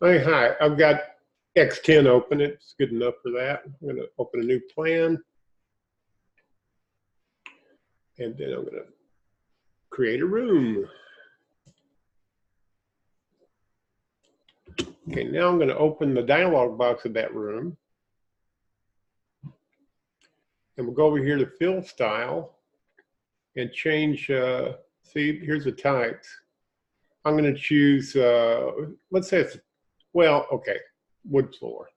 Hey, hi, I've got X10 open. It's good enough for that. I'm going to open a new plan. And then I'm going to create a room. Okay, now I'm going to open the dialog box of that room. And we'll go over here to fill style and change, see, here's the types. I'm going to choose, let's say it's, well, okay, wood floor.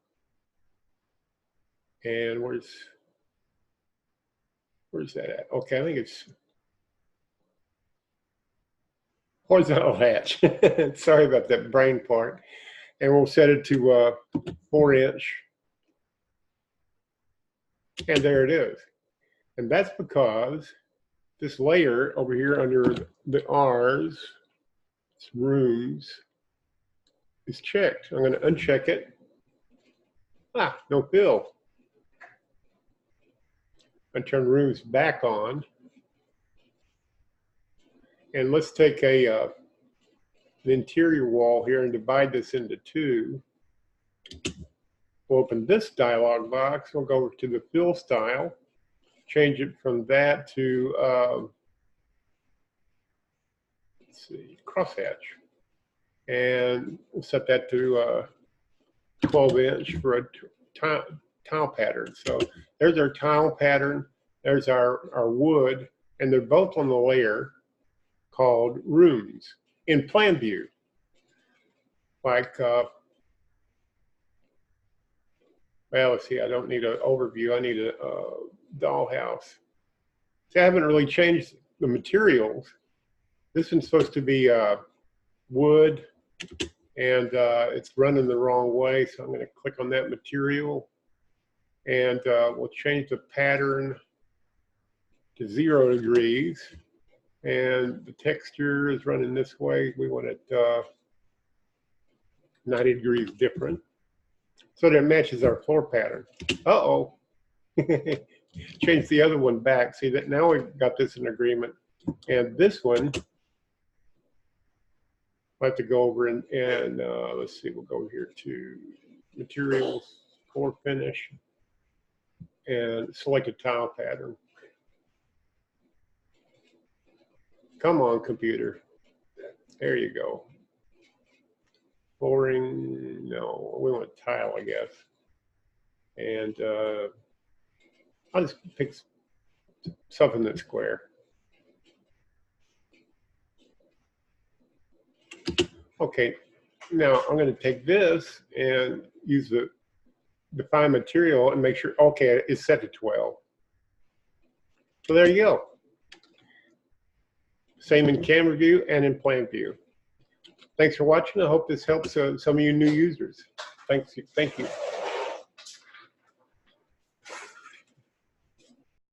And where's that at? Okay, I think it's horizontal hatch. Sorry about that brain part. And we'll set it to 4-inch. And there it is. And that's because this layer over here under the R's, rooms, is checked. I'm going to uncheck it. Ah, no fill. I turn rooms back on. And let's take an interior wall here and divide this into two. We'll open this dialog box. We'll go over to the fill style, change it from that to, let's see, crosshatch. And we'll set that to 12-inch for a tile pattern. So there's our tile pattern, there's our wood, and they're both on the layer called rooms in plan view. Like, well, let's see, I don't need an overview, I need a dollhouse. See, I haven't really changed the materials. This one's supposed to be wood, and it's running the wrong way, so I'm going to click on that material, and we'll change the pattern to 0 degrees, and the texture is running this way. We want it 90 degrees different, so that it matches our floor pattern. Uh-oh. Change the other one back. See that now we've got this in agreement. And this one, I have to go over and let's see, we'll go here to materials, floor finish, and select a tile pattern. Come on, computer. There you go. Flooring, no, we want tile, I guess. And I'll just pick something that's square. Okay, now I'm going to take this and use the define material and make sure, okay, it's set to 12. So there you go. Same in camera view and in plan view. Thanks for watching. I hope this helps some of you new users. Thank you.